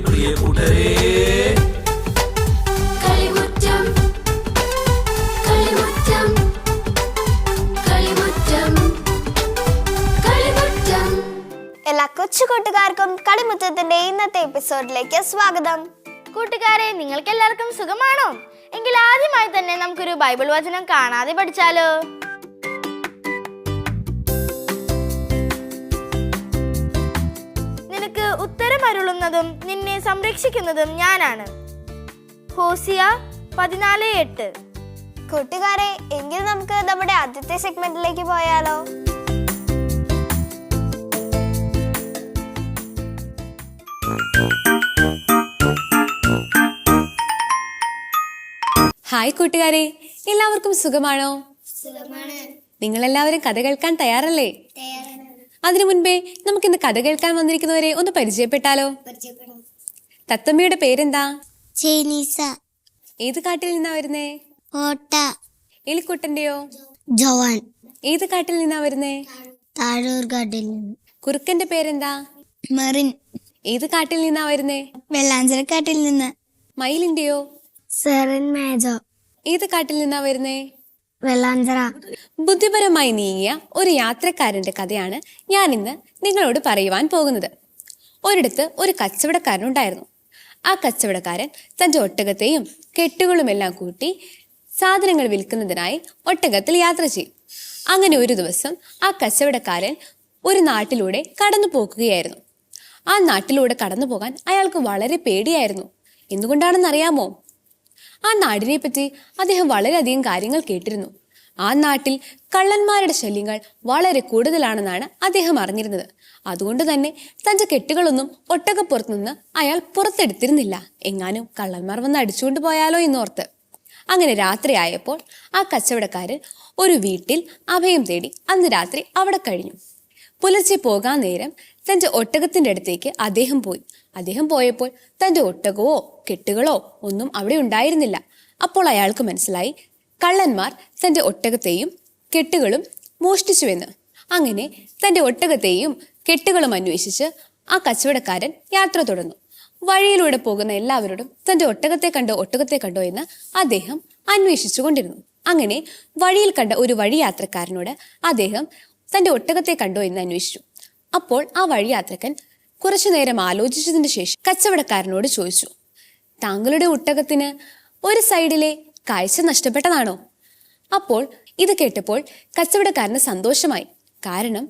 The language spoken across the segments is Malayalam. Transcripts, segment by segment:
പ്രിയ കൂട്ടരേ. എല്ലാ കൊച്ചു കൂട്ടുകാർക്കും കളിമുറ്റത്തിന്റെ ഇന്നത്തെ എപ്പിസോഡിലേക്ക് സ്വാഗതം. കൂട്ടുകാരെ, നിങ്ങൾക്ക് എല്ലാവർക്കും സുഖമാണോ? എങ്കിൽ ആദ്യമായി തന്നെ നമുക്കൊരു ബൈബിൾ വചനം കാണാതെ പഠിച്ചാലോ? നിനക്ക് ഉത്തരം അരുളുന്നതും നിന്നെ സംരക്ഷിക്കുന്നതും ഞാനാണ്. ഹോസിയ 14:8. കൂട്ടുകാരെ, എങ്കിൽ നമുക്ക് നമ്മുടെ ആദ്യത്തെ സെഗ്മെന്റിലേക്ക് പോയാലോ? ഹായ് കൂട്ടുകാരെ, എല്ലാവർക്കും സുഖമാണോ? നിങ്ങളെല്ലാവരും കഥ കേൾക്കാൻ തയ്യാറല്ലേ? അതിനു മുൻപേ നമുക്കിന്ന് കഥ കേൾക്കാൻ വന്നിരിക്കുന്നവരെ ഒന്ന് പരിചയപ്പെട്ടാലോ? തത്തമ്മയുടെ പേരെന്താ? ചേനീസ. ഏത് കാട്ടിൽ നിന്നാ വരുന്നേ? ഓട്ട. എലിക്കുട്ടന്റെയോ? ജോവാൻ. ഏത് കാട്ടിൽ നിന്നാ വരുന്നേ? താഴൂർ കാട്ടിൽ നിന്ന്. കുറുക്കന്റെ പേരെന്താ? മെറിൻ. ഏത് കാട്ടിൽ നിന്നാ വരുന്നേ? വെള്ളാഞ്ചിറക്കാട്ടിൽ നിന്ന്. മയിലിന്റെയോ? സെറിൻ മേജോ. ഏത് കാട്ടിൽ നിന്നാ വരുന്നേ? വെള്ളാഞ്ചിറ. ബുദ്ധിപരമായി നീങ്ങിയ ഒരു യാത്രക്കാരന്റെ കഥയാണ് ഞാൻ ഇന്ന് നിങ്ങളോട് പറയുവാൻ പോകുന്നത്. ഒരിടത്ത് ഒരു കച്ചവടക്കാരനുണ്ടായിരുന്നു. ആ കച്ചവടക്കാരൻ തന്റെ ഒട്ടകത്തെയും കെട്ടുകളുമെല്ലാം കൂട്ടി സാധനങ്ങൾ വിൽക്കുന്നതിനായി ഒട്ടകത്തിൽ യാത്ര ചെയ്യും. അങ്ങനെ ഒരു ദിവസം ആ കച്ചവടക്കാരൻ ഒരു നാട്ടിലൂടെ കടന്നു പോകുകയായിരുന്നു. ആ നാട്ടിലൂടെ കടന്നു പോകാൻ അയാൾക്ക് വളരെ പേടിയായിരുന്നു. എന്തുകൊണ്ടാണെന്നറിയാമോ? ആ നാടിനെ പറ്റി അദ്ദേഹം വളരെയധികം കാര്യങ്ങൾ കേട്ടിരുന്നു. ആ നാട്ടിൽ കള്ളന്മാരുടെ ശല്യങ്ങൾ വളരെ കൂടുതലാണെന്നാണ് അദ്ദേഹം അറിഞ്ഞിരുന്നത്. അതുകൊണ്ട് തന്നെ തന്റെ കെട്ടുകളൊന്നും ഒട്ടകപ്പുറത്തു നിന്ന് അയാൾ പുറത്തെടുത്തിരുന്നില്ല. എങ്ങാനും കള്ളന്മാർ വന്ന് അടിച്ചുകൊണ്ട് പോയാലോ എന്നോർത്ത്. അങ്ങനെ രാത്രിയായപ്പോൾ ആ കച്ചവടക്കാരൻ ഒരു വീട്ടിൽ അഭയം തേടി അന്ന് രാത്രി അവിടെ കഴിഞ്ഞു. പുലർച്ചെ പോകാൻ നേരം തന്റെ ഒട്ടകത്തിന്റെ അടുത്തേക്ക് അദ്ദേഹം പോയി. അദ്ദേഹം പോയപ്പോൾ തന്റെ ഒട്ടകവോ കെട്ടുകളോ ഒന്നും അവിടെ ഉണ്ടായിരുന്നില്ല. അപ്പോൾ അയാൾക്ക് മനസ്സിലായി കള്ളന്മാർ തന്റെ ഒട്ടകത്തെയും കെട്ടുകളും മോഷ്ടിച്ചുവെന്ന്. അങ്ങനെ തന്റെ ഒട്ടകത്തെയും കെട്ടുകളും അന്വേഷിച്ച് ആ കച്ചവടക്കാരൻ യാത്ര തുടർന്നു. വഴിയിലൂടെ പോകുന്ന എല്ലാവരോടും തന്റെ ഒട്ടകത്തെ കണ്ടോ എന്ന് അദ്ദേഹം അന്വേഷിച്ചു കൊണ്ടിരുന്നു. അങ്ങനെ വഴിയിൽ കണ്ട ഒരു വഴിയാത്രക്കാരനോട് അദ്ദേഹം തന്റെ ഒട്ടകത്തെ കണ്ടോ എന്ന് അന്വേഷിച്ചു. അപ്പോൾ ആ വഴിയാത്രക്കൻ കുറച്ചു നേരം ആലോചിച്ചതിന് ശേഷം കച്ചവടക്കാരനോട് ചോദിച്ചു, താങ്കളുടെ ഒട്ടകത്തിന് ഒരു സൈഡിലെ കാഴ്ച നഷ്ടപ്പെട്ടതാണോ? അപ്പോൾ ഇത് കേട്ടപ്പോൾ കച്ചവടക്കാരന് സന്തോഷമായി. കാരണം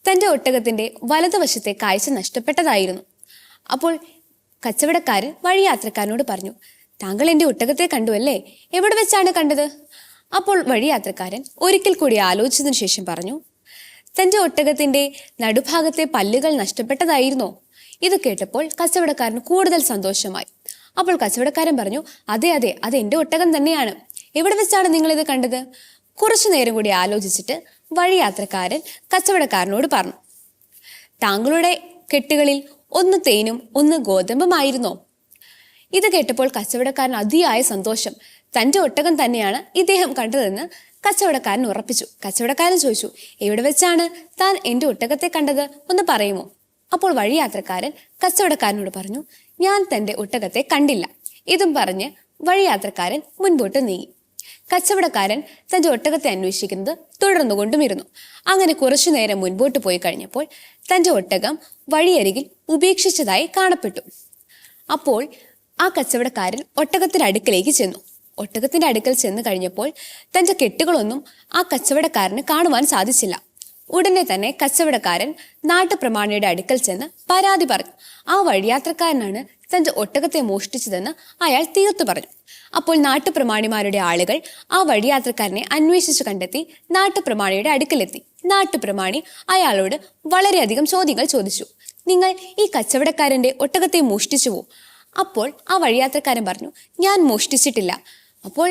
തന്റെ ഒട്ടകത്തിന്റെ വലതുവശത്തെ കാഴ്ച നഷ്ടപ്പെട്ടതായിരുന്നു. അപ്പോൾ കച്ചവടക്കാരൻ വഴിയാത്രക്കാരനോട് പറഞ്ഞു, താങ്കൾ എൻ്റെ ഒട്ടകത്തെ കണ്ടു അല്ലേ? എവിടെ വെച്ചാണ് കണ്ടത്? അപ്പോൾ വഴിയാത്രക്കാരൻ ഒരിക്കൽ കൂടി ആലോചിച്ചതിന് ശേഷം പറഞ്ഞു, തന്റെ ഒട്ടകത്തിന്റെ നടുഭാഗത്തെ പല്ലുകൾ നഷ്ടപ്പെട്ടതായിരുന്നോ? ഇത് കേട്ടപ്പോൾ കച്ചവടക്കാരന് കൂടുതൽ സന്തോഷമായി. അപ്പോൾ കച്ചവടക്കാരൻ പറഞ്ഞു, അതെ അതെ, അത് എൻ്റെ ഒട്ടകം തന്നെയാണ്. എവിടെ വെച്ചാണ് നിങ്ങളിത് കണ്ടത്? കുറച്ചു നേരം കൂടി ആലോചിച്ചിട്ട് വഴിയാത്രക്കാരൻ കച്ചവടക്കാരനോട് പറഞ്ഞു, താങ്കളുടെ കെട്ടുകളിൽ ഒന്ന് തേനും ഒന്ന് ഗോതമ്പുമായിരുന്നോ? ഇത് കേട്ടപ്പോൾ കച്ചവടക്കാരൻ അതിയായ സന്തോഷം. തന്റെ ഒട്ടകം തന്നെയാണ് ഇദ്ദേഹം കണ്ടതെന്ന് കച്ചവടക്കാരൻ ഉറപ്പിച്ചു. കച്ചവടക്കാരൻ ചോദിച്ചു, എവിടെ വെച്ചാണ് താൻ എൻ്റെ ഒട്ടകത്തെ കണ്ടത്? ഒന്ന് പറയുമോ? അപ്പോൾ വഴിയാത്രക്കാരൻ കച്ചവടക്കാരനോട് പറഞ്ഞു, ഞാൻ തന്റെ ഒട്ടകത്തെ കണ്ടില്ല. ഇതും പറഞ്ഞ് വഴിയാത്രക്കാരൻ മുൻപോട്ട് നീങ്ങി. കച്ചവടക്കാരൻ തന്റെ ഒട്ടകത്തെ അന്വേഷിക്കുന്നത് തുടർന്നുകൊണ്ടുമിരുന്നു. അങ്ങനെ കുറച്ചു നേരം മുൻപോട്ട് പോയി കഴിഞ്ഞപ്പോൾ തന്റെ ഒട്ടകം വഴിയരികിൽ ഉപേക്ഷിച്ചതായി കാണപ്പെട്ടു. അപ്പോൾ ആ കച്ചവടക്കാരൻ ഒട്ടകത്തിന്റെ അടുക്കലേക്ക് ചെന്നു. ഒട്ടകത്തിന്റെ അടുക്കൽ ചെന്ന് കഴിഞ്ഞപ്പോൾ തന്റെ കെട്ടുകളൊന്നും ആ കച്ചവടക്കാരന് കാണുവാൻ സാധിച്ചില്ല. ഉടനെ തന്നെ കച്ചവടക്കാരൻ നാട്ടുപ്രമാണിയുടെ അടുക്കൽ ചെന്ന് പരാതി പറഞ്ഞു. ആ വഴിയാത്രക്കാരനാണ് തന്റെ ഒട്ടകത്തെ മോഷ്ടിച്ചതെന്ന് അയാൾ തീർത്തു പറഞ്ഞു. അപ്പോൾ നാട്ടുപ്രമാണിമാരുടെ ആളുകൾ ആ വഴിയാത്രക്കാരനെ അന്വേഷിച്ചു കണ്ടെത്തി നാട്ടുപ്രമാണിയുടെ അടുക്കലെത്തി. നാട്ടുപ്രമാണി അയാളോട് വളരെയധികം ചോദ്യങ്ങൾ ചോദിച്ചു. നിങ്ങൾ ഈ കച്ചവടക്കാരന്റെ ഒട്ടകത്തെ മോഷ്ടിച്ചുവോ? അപ്പോൾ ആ വഴിയാത്രക്കാരൻ പറഞ്ഞു, ഞാൻ മോഷ്ടിച്ചിട്ടില്ല. അപ്പോൾ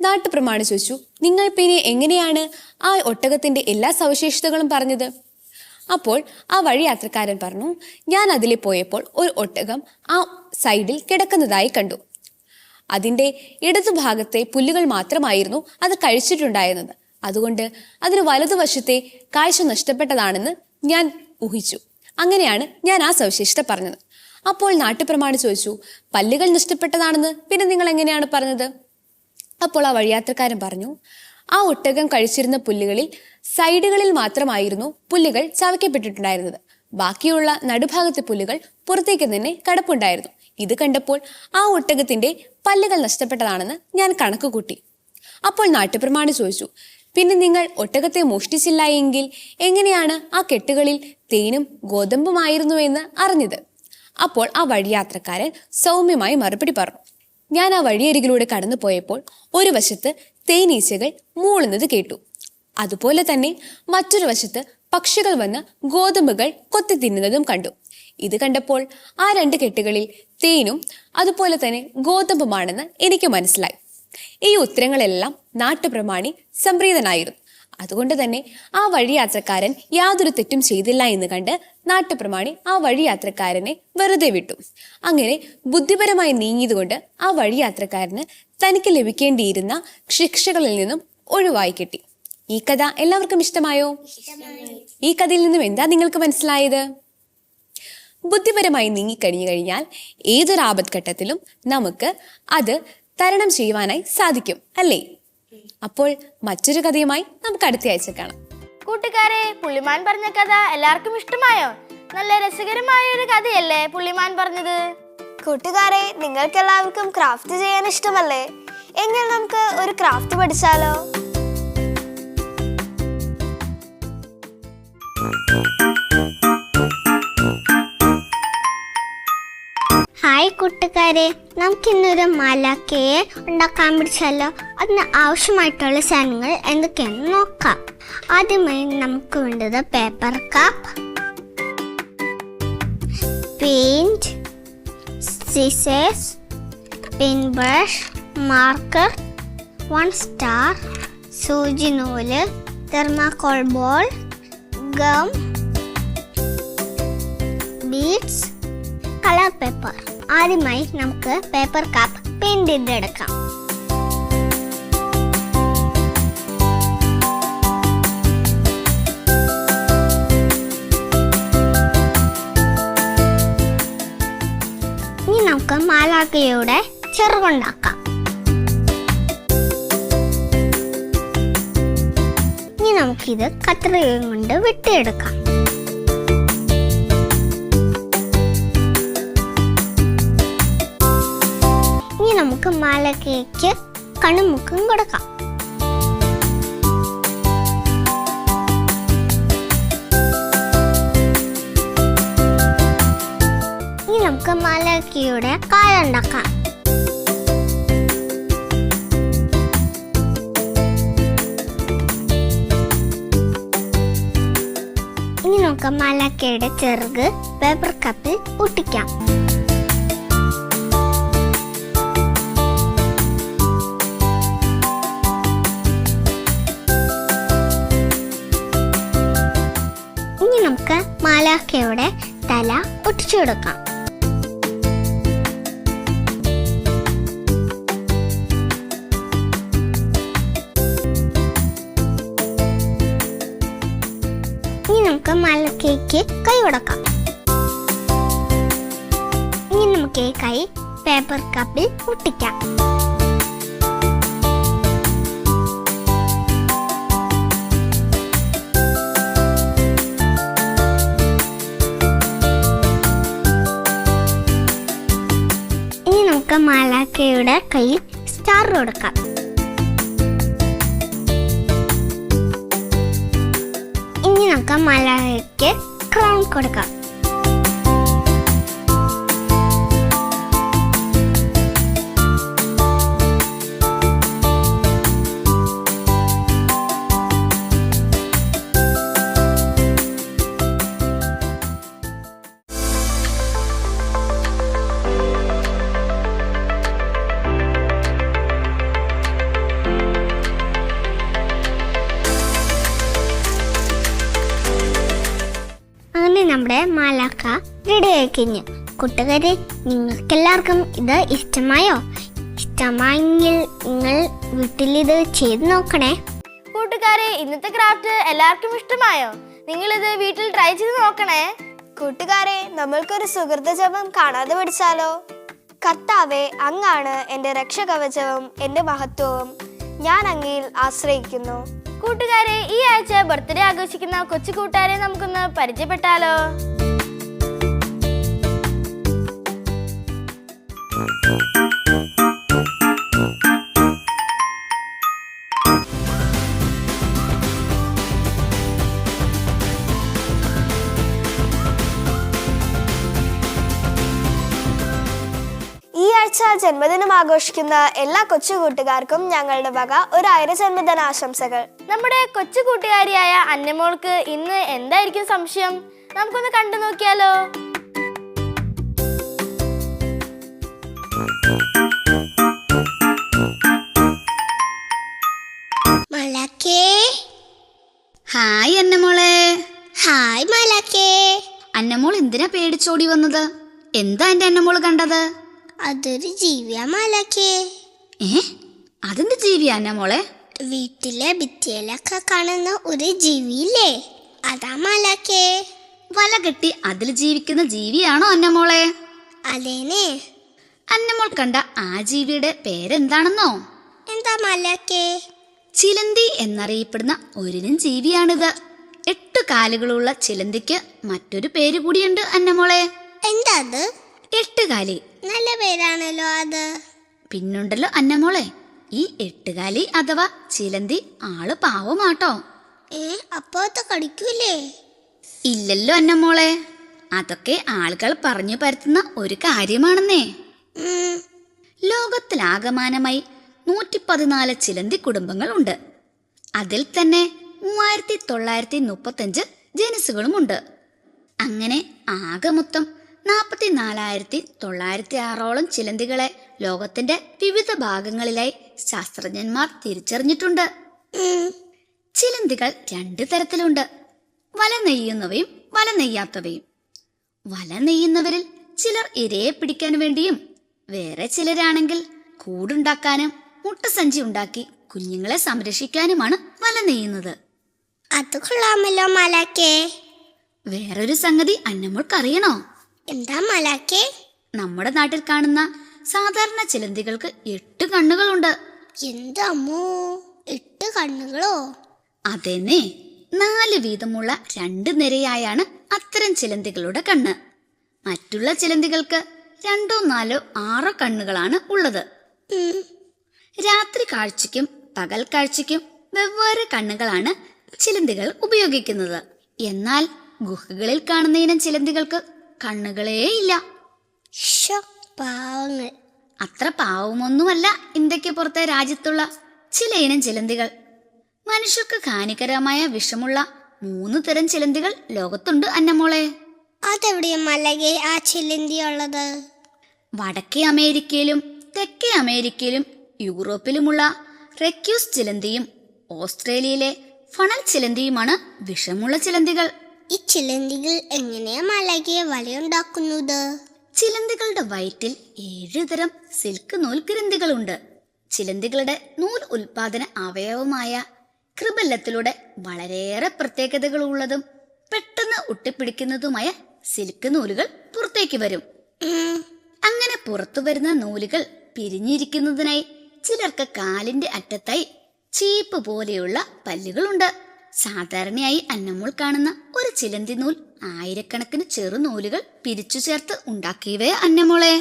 നാട്ടുപ്രമാണി ചോദിച്ചു, നിങ്ങൾ പിന്നെ എങ്ങനെയാണ് ആ ഒട്ടകത്തിന്റെ എല്ലാ സവിശേഷതകളും പറഞ്ഞത്? അപ്പോൾ ആ വഴിയാത്രക്കാരൻ പറഞ്ഞു, ഞാൻ അതിലെ പോയപ്പോൾ ഒരു ഒട്ടകം ആ സൈഡിൽ കിടക്കുന്നതായി കണ്ടു. അതിൻ്റെ ഇടതുഭാഗത്തെ പുല്ലുകൾ മാത്രമായിരുന്നു അത് കഴിച്ചിട്ടുണ്ടായിരുന്നത്. അതുകൊണ്ട് അതിന് വലതുവശത്തെ കാഴ്ച നഷ്ടപ്പെട്ടതാണെന്ന് ഞാൻ ഊഹിച്ചു. അങ്ങനെയാണ് ഞാൻ ആ സവിശേഷത പറഞ്ഞത്. അപ്പോൾ നാട്ടുപ്രമാണി ചോദിച്ചു, പല്ലുകൾ നഷ്ടപ്പെട്ടതാണെന്ന് പിന്നെ നിങ്ങൾ എങ്ങനെയാണ് പറഞ്ഞത്? അപ്പോൾ ആ വഴിയാത്രക്കാരൻ പറഞ്ഞു, ആ ഒട്ടകം കഴിച്ചിരുന്ന പുല്ലുകളിൽ സൈഡുകളിൽ മാത്രമായിരുന്നു പുല്ലുകൾ ചവയ്ക്കപ്പെട്ടിട്ടുണ്ടായിരുന്നത്. ബാക്കിയുള്ള നടുഭാഗത്തെ പുല്ലുകൾ പുറത്തേക്ക് തന്നെ കിടപ്പുണ്ടായിരുന്നു. ഇത് കണ്ടപ്പോൾ ആ ഒട്ടകത്തിന്റെ പല്ലുകൾ നഷ്ടപ്പെട്ടതാണെന്ന് ഞാൻ കണക്ക് കൂട്ടി. അപ്പോൾ നാട്ടുപ്രമാണി ചോദിച്ചു, പിന്നെ നിങ്ങൾ ഒട്ടകത്തെ മോഷ്ടിച്ചില്ല എങ്കിൽ എങ്ങനെയാണ് ആ കെട്ടുകളിൽ തേനും ഗോതമ്പുമായിരുന്നു എന്ന് അറിഞ്ഞത്? അപ്പോൾ ആ വഴിയാത്രക്കാരൻ സൗമ്യമായി മറുപടി പറഞ്ഞു, ഞാൻ ആ വഴിയരികിലൂടെ കടന്നു പോയപ്പോൾ ഒരു വശത്ത് തേനീച്ചകൾ മൂളുന്നത് കേട്ടു. അതുപോലെ തന്നെ മറ്റൊരു വശത്ത് പക്ഷികൾ വന്ന് ഗോതമ്പുകൾ കൊത്തി തിന്നുന്നതും കണ്ടു. ഇത് കണ്ടപ്പോൾ ആ 2 കെട്ടുകളിൽ തേനും അതുപോലെ തന്നെ ഗോതമ്പുമാണെന്ന് എനിക്ക് മനസ്സിലായി. ഈ ഉത്തരങ്ങളെല്ലാം നാട്ടുപ്രമാണി സംപ്രീതനായിരുന്നു. അതുകൊണ്ട് തന്നെ ആ വഴിയാത്രക്കാരൻ യാതൊരു തെറ്റും ചെയ്തില്ല എന്ന് കണ്ട് നാട്ടുപ്രമാണി ആ വഴിയാത്രക്കാരനെ വെറുതെ വിട്ടു. അങ്ങനെ ബുദ്ധിപരമായി നീങ്ങിയതുകൊണ്ട് ആ വഴിയാത്രക്കാരന് തനിക്ക് ലഭിക്കേണ്ടിയിരുന്ന ശിക്ഷകളിൽ നിന്നും ഒഴിവായി കിട്ടി. ഈ കഥ എല്ലാവർക്കും ഇഷ്ടമായോ? ഈ കഥയിൽ നിന്നും എന്താ നിങ്ങൾക്ക് മനസ്സിലായത്? ബുദ്ധിപരമായി നീങ്ങിക്കഴിഞ്ഞു കഴിഞ്ഞാൽ ഏതൊരു ആപത്ഘട്ടത്തിലും നമുക്ക് അത് തരണം ചെയ്യുവാനായി സാധിക്കും, അല്ലേ? അപ്പോൾ മറ്റൊരു കഥയുമായി നമുക്ക് അടുത്ത ആഴ്ച കാണാം. കൂട്ടുകാരെ, പുള്ളിമാൻ പറഞ്ഞ കഥ എല്ലാവർക്കും ഇഷ്ടമായോ? നല്ല രസകരമായ ഒരു കഥയല്ലേ പുള്ളിമാൻ പറഞ്ഞത്? കൂട്ടുകാരെ, നിങ്ങൾക്ക് എല്ലാവർക്കും ക്രാഫ്റ്റ് ചെയ്യാൻ ഇഷ്ടമല്ലേ? എങ്കിൽ നമുക്ക് ഒരു ക്രാഫ്റ്റ് പഠിച്ചാലോ? ഹായ് കൂട്ടുകാരെ, നമുക്കിന്നൊരു മാലാഖയെ ഉണ്ടാക്കാൻ പഠിച്ചാലോ? അതിന് ആവശ്യമായിട്ടുള്ള സാധനങ്ങൾ എന്തൊക്കെയാണെന്ന് നോക്കാം. ആദ്യമായി നമുക്ക് വേണ്ടത് paper cup, paint, scissors, pen brush, marker, 1 star, സൂചി നൂല്, thermocol ball, gum, beads, colour paper. ആദ്യമായി നമുക്ക് പേപ്പർ കപ്പ് പെയിന്റ് ചെയ്തെടുക്കാം. ഇനി നമുക്ക് മാലാഖയുടെ ചിറകുണ്ടാക്കാം. ഇനി നമുക്കിത് കത്രിക കൊണ്ട് വെട്ടിയെടുക്കാം. നമുക്ക് മാലാഖയ്ക്ക് കണ്ണുമുക്കും കൊടുക്കാം. ഇനി നമുക്ക് മാലാഖയുടെ കാലുണ്ടാക്കാം. ഇനി നമുക്ക് മാലാഖയുടെ ചിറക് പേപ്പർ കപ്പിൽ ഒട്ടിക്കാം. നമുക്ക് മാലാഖയുടെ തല ഒട്ടിച്ചു കൊടുക്കാം. ഇനി നമുക്ക് മാലാഖയ്ക്ക് കൈ കൊടുക്കാം. ഇനി നമുക്ക് ഈ കൈ പേപ്പർ കപ്പിൽ ഒട്ടിക്കാം. മാലാഖയുടെ കയ്യിൽ സ്റ്റാർ കൊടുക്കാം. ഇനി നമുക്ക് മാലാഖയ്ക്ക് ക്രൗൺ കൊടുക്കാം. നമ്മുടെ മാലാഖ റെഡി ആയി കഴിഞ്ഞു. കൂട്ടുകാരെ, നിങ്ങൾക്കെല്ലാവർക്കും ഇത് ഇഷ്ടമായോ? ഇഷ്ടമായെങ്കിൽ നിങ്ങൾ വീട്ടിലിത് ചെയ്ത് നോക്കണേ. കൂട്ടുകാരെ, ഇന്നത്തെ ക്രാഫ്റ്റ് എല്ലാവർക്കും ഇഷ്ടമായോ? നിങ്ങളിത് വീട്ടിൽ ട്രൈ ചെയ്ത് നോക്കണേ. കൂട്ടുകാരെ, നമ്മൾക്കൊരു സുഹൃത ജപം കാണാതെ പഠിച്ചാലോ? കർത്താവേ, അങ്ങാണ് എൻ്റെ രക്ഷകവചവും എൻ്റെ മഹത്വവും. ഞാൻ അങ്ങയിൽ ആശ്രയിക്കുന്നു. കൂട്ടുകാരെ, ഈ ആഴ്ച ബർത്ത്ഡേ ആഘോഷിക്കുന്ന കൊച്ചു കൂട്ടുകാരെ നമുക്കൊന്ന് പരിചയപ്പെട്ടാലോ? ഈ ആഴ്ച ജന്മദിനം ആഘോഷിക്കുന്ന എല്ലാ കൊച്ചു കൂട്ടുകാർക്കും ഞങ്ങളുടെ വക 1000 ജന്മദിനാശംസകൾ. നമ്മുടെ കൊച്ചു കൂട്ടുകാരിയായ അന്നമോൾക്ക് ഇന്ന് എന്തായിരിക്കും സംശയം? നമുക്കൊന്ന് കണ്ടു നോക്കിയാലോ? മലക്കേ. ഹായ് അന്നമോളെ. ഹായ് മലക്കേ. അന്നമോൾ എന്തിനാ പേടിച്ചോടി വന്നത്? എന്താ എന്റെ അന്നമോള് കണ്ടത്? അതൊരു ജീവിയാ മലക്കേ. അതെന്ത് ജീവിയാ അന്നമോളെ? വീട്ടിലെ ഭിത്തിയിലൊക്കെ കാണുന്ന ഒരു ജീവിയില്ലേ, അതാ മലക്കേ. വല കെട്ടി അതിൽ ജീവിക്കുന്ന ജീവിയാണോ അന്നമോളെ? അതേനെ. അന്നമോൾ കണ്ട ആ ജീവിയുടെ പേരെന്താണെന്നോ? എന്താ മലക്കേ? ചിലന്തി എന്നറിയപ്പെടുന്ന ഒരിനം ജീവിയാണിത്. 8 കാലുകളുള്ള ചിലന്തിക്ക് മറ്റൊരു പേര് കൂടിയുണ്ട് അന്നമോളെ. എന്താ അത്? 8 കാലി. നല്ല പേരാണല്ലോ അത്. പിന്നുണ്ടല്ലോ അന്നമോളെ, ഈ 8 കാലി അഥവാ ചിലന്തി ആള് പാവമാട്ടോ. അപ്പൊ അത് കടിക്കൂലേ? ഇല്ലല്ലോ അന്നമോളെ, അതൊക്കെ ആളുകൾ പറഞ്ഞു പരത്തുന്ന ഒരു കാര്യമാണെന്നേ. ലോകത്തിലാകമാനമായി 114 ചിലന്തി കുടുംബങ്ങൾ ഉണ്ട്. അതിൽ തന്നെ 3935 ജനുസുകളുമുണ്ട്. അങ്ങനെ ആകെ മൊത്തം 44,906ഓളം ചിലന്തികളെ ലോകത്തിന്റെ വിവിധ ഭാഗങ്ങളിലായി ശാസ്ത്രജ്ഞന്മാർ തിരിച്ചറിഞ്ഞിട്ടുണ്ട്. ചിലന്തികൾ 2 തരത്തിലുണ്ട്: വല നെയ്യുന്നവയും വല നെയ്യാത്തവയും. വല നെയ്യുന്നവരിൽ ചിലർ ഇരയെ പിടിക്കാൻ വേണ്ടിയും വേറെ ചിലരാണെങ്കിൽ കൂടുണ്ടാക്കാനും മുട്ടസഞ്ചി ഉണ്ടാക്കി കുഞ്ഞുങ്ങളെ സംരക്ഷിക്കാനുമാണ് വല നെയ്യുന്നത്. അത് കൊള്ളാമല്ലോ മലക്കേ. വേറൊരു സംഗതി അന്നമോൾക്കറിയണോ? എന്താ മലക്കേ? നമ്മുടെ നാട്ടിൽ കാണുന്ന സാധാരണ ചിലന്തികൾക്ക് 8 കണ്ണുകളുണ്ട്. എന്തമ്മോ, 8 കണ്ണുകളോ? അതെന്നെ, 4 വീതമുള്ള 2 നിരയായാണ് അത്തരം ചിലന്തികളുടെ കണ്ണ്. മറ്റുള്ള ചിലന്തികൾക്ക് 2, 4, 6 കണ്ണുകളാണ് ഉള്ളത്. രാത്രി കാഴ്ചയ്ക്കും പകൽ കാഴ്ചയ്ക്കും വെവ്വേറെ കണ്ണുകളാണ് ചിലന്തികൾ ഉപയോഗിക്കുന്നത്. എന്നാൽ ഗുഹകളിൽ കാണുന്ന ഇനം ചിലന്തികൾക്ക് കണ്ണുകളേ ഇല്ല. പാവങ്ങൾ. അത്ര പാവമൊന്നുമല്ല ഇന്ത്യക്ക് പുറത്തെ രാജ്യത്തുള്ള ചില ഇനം ചിലന്തികൾ. മനുഷ്യർക്ക് ഹാനികരമായ വിഷമുള്ള 3 തരം ചിലന്തികൾ ലോകത്തുണ്ട് അന്നമോളെ. അതെവിടെയാ മലകെ ആ ചിലന്തി ഉള്ളത്? വടക്കേ അമേരിക്കയിലും തെക്കേ അമേരിക്കയിലും യൂറോപ്പിലുമുള്ള റെക്യൂസ് ചിലന്തിയും ഓസ്ട്രേലിയയിലെ ഫണൽ ചിലന്തിയുമാണ് വിഷമുള്ള ചിലന്തികൾ. ഈ ചിലന്തികൾ എങ്ങനെയാ മലകെ വലയുണ്ടാക്കുന്നത്? ചിലന്തികളുടെ വയറ്റിൽ 7 തരം സിൽക്ക് നൂൽ ഗ്രന്ഥികളുണ്ട്. ചിലന്തികളുടെ നൂൽ ഉൽപാദന അവയവമായ കൃബല്ലത്തിലൂടെ വളരെയേറെ പ്രത്യേകതകളുള്ളതും പെട്ടെന്ന് ഒട്ടിപ്പിടിക്കുന്നതുമായ സിൽക്ക് നൂലുകൾ പുറത്തേക്ക് വരും. അങ്ങനെ പുറത്തു വരുന്ന നൂലുകൾ പിരിഞ്ഞിരിക്കുന്നതിനായി ചിലർക്ക് കാലിന്റെ അറ്റത്തായി ചീപ്പ് പോലെയുള്ള പല്ലുകളുണ്ട്. സാധാരണയായി അന്നമോൾ കാണുന്ന ഒരു ചിലന്തി നൂൽ ആയിരക്കണക്കിന് ചെറുനൂലുകൾ പിരിച്ചു ചേർത്ത് ഉണ്ടാക്കിയവേ അന്നമോളെ.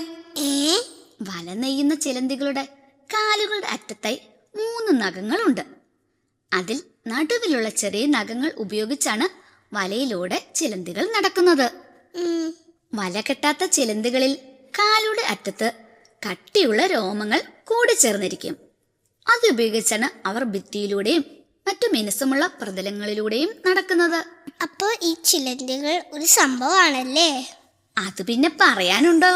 വല നെയ്യുന്ന ചിലന്തികളുടെ കാലുകളുടെ അറ്റത്തായി 3 നഖങ്ങളുണ്ട്. അതിൽ നടുവിലുള്ള ചെറിയ നഖങ്ങൾ ഉപയോഗിച്ചാണ് വലയിലൂടെ ചിലന്തികൾ നടക്കുന്നത്. വല കെട്ടാത്ത ചിലന്തികളിൽ കാലുടെ അറ്റത്ത് കട്ടിയുള്ള രോമങ്ങൾ കൂടിച്ചേർന്നിരിക്കും. അതുപയോഗിച്ചാണ് അവർ ഭിത്തിയിലൂടെയും മറ്റു മിനുസമുള്ള പ്രതലങ്ങളിലൂടെയും നടക്കുന്നത്. അപ്പോ ഈ ചിലന്തികൾ ഒരു സംഭവമാണല്ലേ? അത് പിന്നെ പറയാനുണ്ടോ?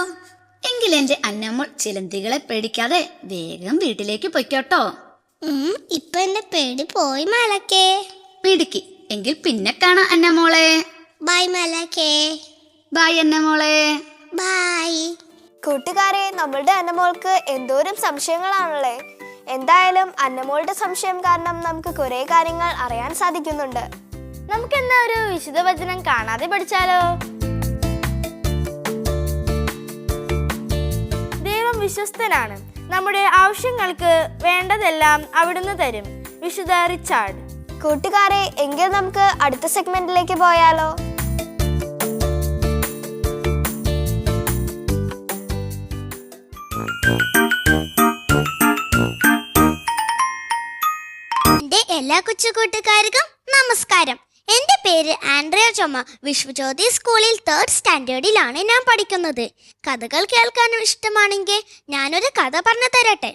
എങ്കിൽ എന്റെ അന്നമ്മൾ ചിലന്തികളെ പേടിക്കാതെ വേഗം വീട്ടിലേക്ക് പൊയ്ക്കോട്ടോ. ഇപ്പൊ എന്റെ പേടി പോയി മലക്കേ. മിടുക്കി. എങ്കിൽ പിന്നെ കാണാം അന്നമോളെ. ബൈ മലക്കേ. ബൈ അന്നമോളെ. ബൈ. കൂട്ടുകാരെ, നമ്മളുടെ അന്നമോൾക്ക് എന്തോരം സംശയങ്ങളാണല്ലേ. എന്തായാലും അന്നമോളുടെ സംശയം കാരണം നമുക്ക് കുറെ കാര്യങ്ങൾ അറിയാൻ സാധിക്കുന്നുണ്ട്. നമുക്ക് എന്നാ ഒരു വിശുദ്ധ വചനം കാണാതെ പഠിച്ചാലോ? വിശ്വസ്തനാണ്. നമ്മുടെ ആവശ്യങ്ങൾക്ക് വേണ്ടതെല്ലാം അവിടുന്ന് തരും. വിശുദ്ധ റിച്ചാർഡ്. കൂട്ടുകാരെ, എങ്കിൽ നമുക്ക് അടുത്ത സെഗ്മെന്റിലേക്ക് പോയാലോ? എന്റെ എല്ലാ കൊച്ചു കൂട്ടുകാർക്കും നമസ്കാരം. എന്റെ പേര് ആൻഡ്രിയ ചൊമ്മ. വിശ്വജ്യോതി സ്കൂളിൽ 3rd സ്റ്റാൻഡേർഡിലാണ് ഞാൻ പഠിക്കുന്നത്. കഥകൾ കേൾക്കാനും ഇഷ്ടമാണെങ്കിൽ ഞാനൊരു കഥ പറഞ്ഞു തരട്ടെ.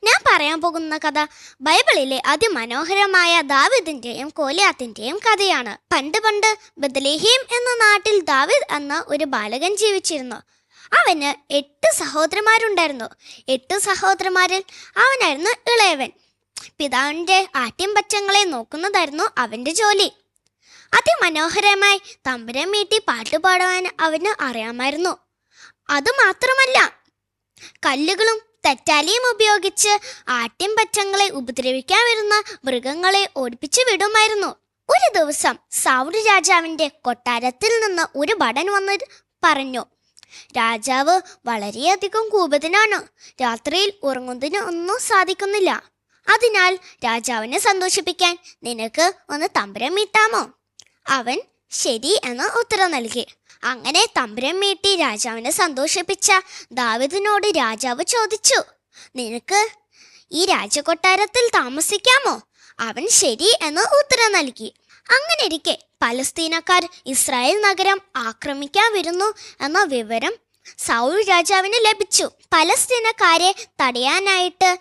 ഞാൻ പറയാൻ പോകുന്ന കഥ ബൈബിളിലെ അതിമനോഹരമായ ദാവീദിന്റെയും ഗോലിയാത്തിന്റെയും കഥയാണ്. പണ്ട് ബത്ലഹേം എന്ന നാട്ടിൽ ദാവീദ് എന്ന ഒരു ബാലകൻ ജീവിച്ചിരുന്നു. അവന് 8 സഹോദരന്മാരുണ്ടായിരുന്നു. 8 സഹോദരന്മാരിൽ അവനായിരുന്നു ഇളയവൻ. പിതാവിന്റെ ആട്ടിൻപറ്റങ്ങളെ നോക്കുന്നതായിരുന്നു അവന്റെ ജോലി. അതിമനോഹരമായി തമ്പുരാൻ മീട്ടി പാട്ടുപാടുവാൻ അവന് അറിയാമായിരുന്നു. അതുമാത്രമല്ല, കല്ലുകളും തെറ്റാലിയും ഉപയോഗിച്ച് ആട്ടിൻപറ്റങ്ങളെ ഉപദ്രവിക്കാൻ വരുന്ന മൃഗങ്ങളെ ഓടിപ്പിച്ചു വിടുമായിരുന്നു. ഒരു ദിവസം സൗൽ രാജാവിന്റെ കൊട്ടാരത്തിൽ നിന്ന് ഒരു ഭടൻ വന്ന് പറഞ്ഞു, രാജാവ് വളരെയധികം കോപിതനാണ്. രാത്രിയിൽ ഉറങ്ങുന്നതിന് ഒന്നും സാധിക്കുന്നില്ല. അതിനാൽ രാജാവിനെ സന്തോഷിപ്പിക്കാൻ നിനക്ക് ഒന്ന് തമ്പുരാൻ മീട്ടാമോ? അവൻ ശരി എന്ന് ഉത്തരം നൽകി. അങ്ങനെ തമ്പുരാൻ മീട്ടി രാജാവിനെ സന്തോഷിപ്പിച്ച ദാവീദിനോട് രാജാവ് ചോദിച്ചു, നിനക്ക് ഈ രാജകൊട്ടാരത്തിൽ താമസിക്കാമോ? അവൻ ശരി എന്ന് ഉത്തരം നൽകി. അങ്ങനെ ഇരിക്കെ പലസ്തീനക്കാർ ഇസ്രായേൽ നഗരം ആക്രമിക്കാൻ വരുന്നു എന്ന വിവരം സൗൽ രാജാവിന് ലഭിച്ചു. പലസ്തീനക്കാരെ തടയാനായിട്ട്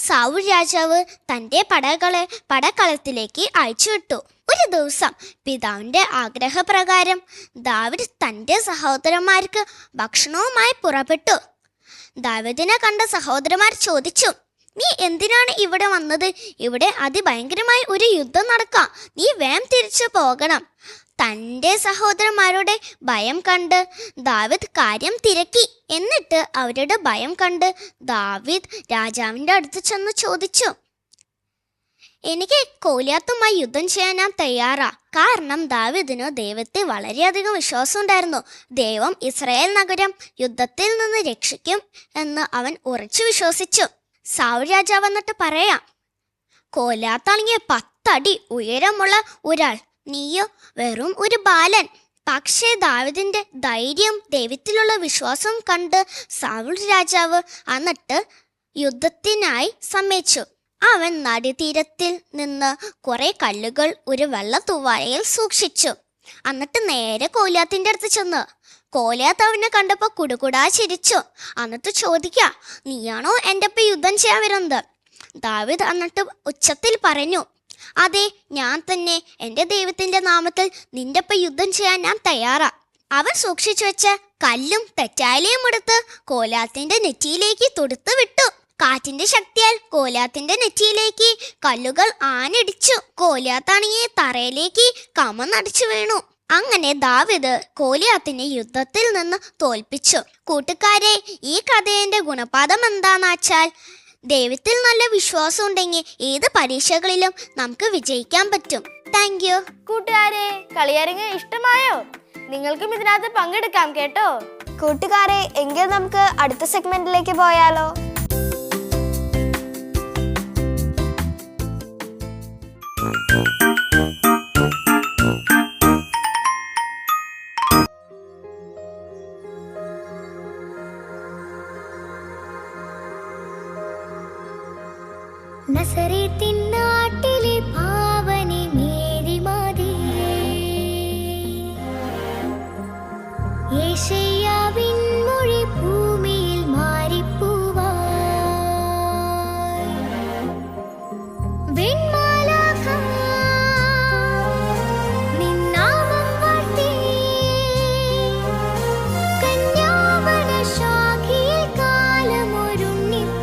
സൗൽ രാജാവ് തൻ്റെ പടകളെ പടക്കളത്തിലേക്ക് അയച്ചുവിട്ടു. ഒരു ദിവസം പിതാവിൻ്റെ ആഗ്രഹപ്രകാരം ദാവീദ് തൻ്റെ സഹോദരന്മാർക്ക് ഭക്ഷണവുമായി പുറപ്പെട്ടു. ദാവീദിനെ കണ്ട സഹോദരന്മാർ ചോദിച്ചു, നീ എന്തിനാണ് ഇവിടെ വന്നത്? ഇവിടെ അതിഭയങ്കരമായ ഒരു യുദ്ധം നടക്കാം. നീ വേഗം തിരിച്ചു പോകണം. തൻ്റെ സഹോദരന്മാരുടെ ഭയം കണ്ട് ദാവീദ് കാര്യം തിരക്കി. എന്നിട്ട് അവരുടെ ഭയം കണ്ട് ദാവീദ് രാജാവിൻ്റെ അടുത്ത് ചെന്ന് ചോദിച്ചു, എനിക്ക് ഗോലിയാത്തുമായി യുദ്ധം ചെയ്യാൻ ഞാൻ തയ്യാറാ. കാരണം ദാവീദിന് ദൈവത്തെ വളരെയധികം വിശ്വാസം ഉണ്ടായിരുന്നു. ദൈവം ഇസ്രായേൽ നഗരം യുദ്ധത്തിൽ നിന്ന് രക്ഷിക്കും എന്ന് അവൻ ഉറച്ചു വിശ്വസിച്ചു. സൗൽ രാജാവ് എന്നിട്ട് പറയാം, ഗോലിയാത്താണെങ്കിൽ 10 അടി ഉയരമുള്ള ഒരാൾ, നീയോ വെറും ഒരു ബാലൻ. പക്ഷേ ദാവീദിന്റെ ധൈര്യം ദൈവത്തിലുള്ള വിശ്വാസം കണ്ട് സൗൽ രാജാവ് എന്നിട്ട് യുദ്ധത്തിനായി സമ്മതിച്ചു. അവൻ നദീതീരത്തിൽ നിന്ന് കുറെ കല്ലുകൾ ഒരു വെള്ള തൂവാലയിൽ സൂക്ഷിച്ചു. എന്നിട്ട് നേരെ ഗോലിയാത്തിന്റെ അടുത്ത് ചെന്ന് ഗോലിയാത്ത് അവനെ കണ്ടപ്പോൾ കുടുകുടാ ചിരിച്ചു. എന്നിട്ട് ചോദിക്കുക, നീയാണോ എൻ്റെ ഒപ്പം യുദ്ധം ചെയ്യാൻ വരുന്നത്? ദാവീദ് എന്നിട്ട് ഉച്ചത്തിൽ പറഞ്ഞു, അതെ, ഞാൻ തന്നെ. എൻ്റെ ദൈവത്തിന്റെ നാമത്തിൽ നിന്റെ ഒപ്പം യുദ്ധം ചെയ്യാൻ ഞാൻ തയ്യാറാ. അവൻ സൂക്ഷിച്ചു വെച്ച കല്ലും തെറ്റാലിയും എടുത്ത് ഗോലിയാത്തിന്റെ നെറ്റിയിലേക്ക് തൊടുത്തു വിട്ടു. കാറ്റിന്റെ ശക്തിയാൽ ഗോലിയാത്തിന്റെ നെറ്റിയിലേക്ക് കല്ലുകൾ ആഞ്ഞടിച്ചു. ഗോലിയാത്താണെങ്കിൽ തറയിലേക്ക് കമന്നടിച്ചു വീണു. അങ്ങനെ ദാവീദ് ഗോലിയാത്തിനെ യുദ്ധത്തിൽ നിന്ന് തോൽപ്പിച്ചു. കൂട്ടുകാരെ, ഈ കഥയുടെ ഗുണപാഠം എന്താന്ന് വെച്ചാൽ, ദൈവത്തിൽ നല്ല വിശ്വാസം ഉണ്ടെങ്കിൽ ഏത് പരീക്ഷകളിലും നമുക്ക് വിജയിക്കാൻ പറ്റും. Thank you. കൂട്ടുകാരെ, കളിയരങ്ങ് ഇഷ്ടമായോ? നിങ്ങൾക്കും ഇതിനകത്ത് പങ്കെടുക്കാം കേട്ടോ. കൂട്ടുകാരെ, എങ്കിൽ നമുക്ക് അടുത്ത സെഗ്മെന്റിലേക്ക് പോയാലോ? നസറേത്തിൻ നാട്ടിലെ പാവനി മേരി മാതേ, യേശയ്യാവിൻ മൊഴി ഭൂമിയിൽ മാറിപ്പൂവായി. വെൺമാലാഖ നിന്നാമം വാഴ്ത്തി, കന്യാവന ശാഖയിൽ കാലമൊരുണ്ണിപ്പൂവായി.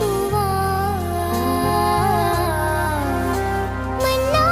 മന്നാ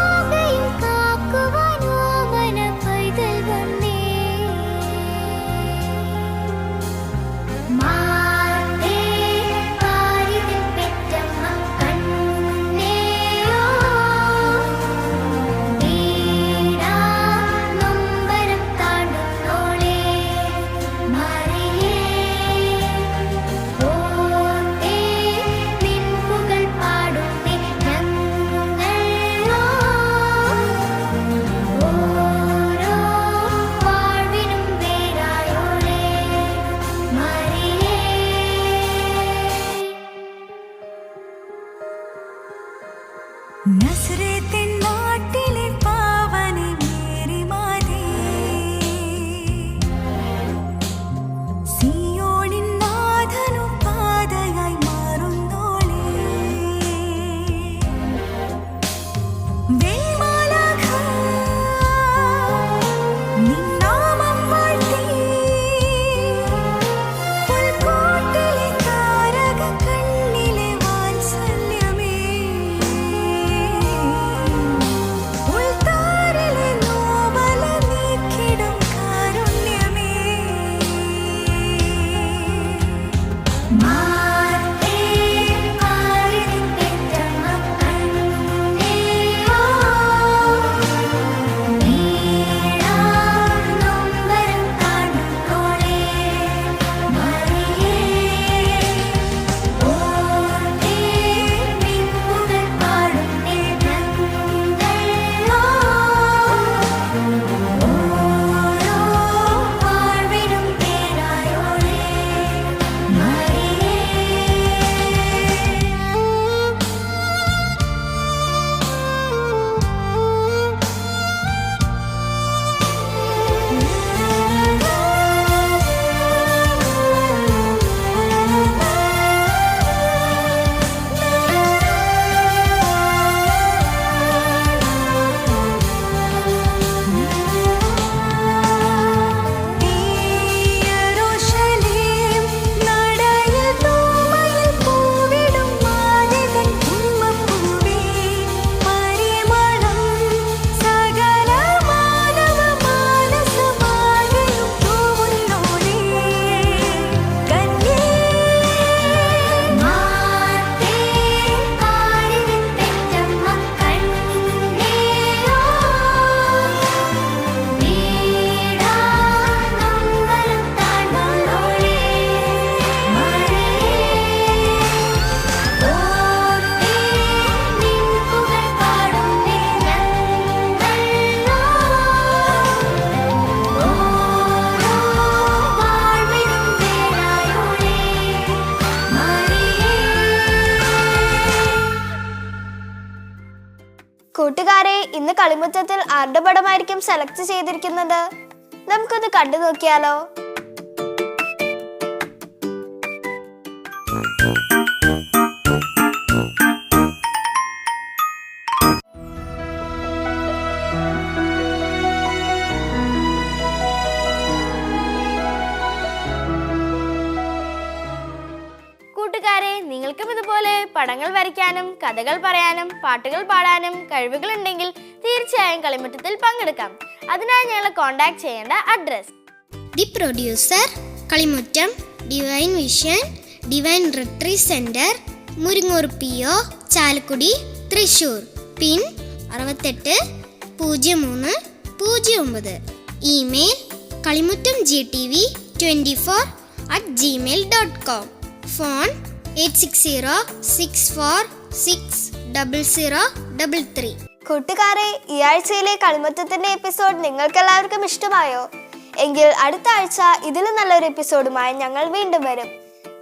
കളിമുറ്റത്തിൽ ആരുടെ പടമായിരിക്കും സെലക്ട് ചെയ്തിരിക്കുന്നത്? നമുക്കൊന്ന് കണ്ടു നോക്കിയാലോ? കൂട്ടുകാരെ, നിങ്ങൾക്കും ഇതുപോലെ പടങ്ങൾ വരയ്ക്കാനും കഥകൾ പറയാനും പാട്ടുകൾ പാടാനും കഴിവുകളുണ്ടെങ്കിൽ തീർച്ചയായും കളിമുറ്റത്തിൽ പങ്കെടുക്കാം. അതിനായി ഞങ്ങളെ കോൺടാക്ട് ചെയ്യേണ്ട address: the producer, Kalimuttam, Divine Vision, Divine Retreat Centre, Muringoor PO, Chalakudy, Thrissur. Pin 680309. Email kalimutamgtv24@gmail.com. Phone 8606460033. കൂട്ടുകാരെ, ഈ ആഴ്ചയിലെ കളിമുറ്റത്തിന്റെ എപ്പിസോഡ് നിങ്ങൾക്ക് എല്ലാവർക്കും ഇഷ്ടമായോ? എങ്കിൽ അടുത്ത ആഴ്ച ഇതിലും നല്ലൊരു എപ്പിസോഡുമായി ഞങ്ങൾ വീണ്ടും വരും.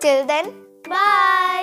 Till then, by.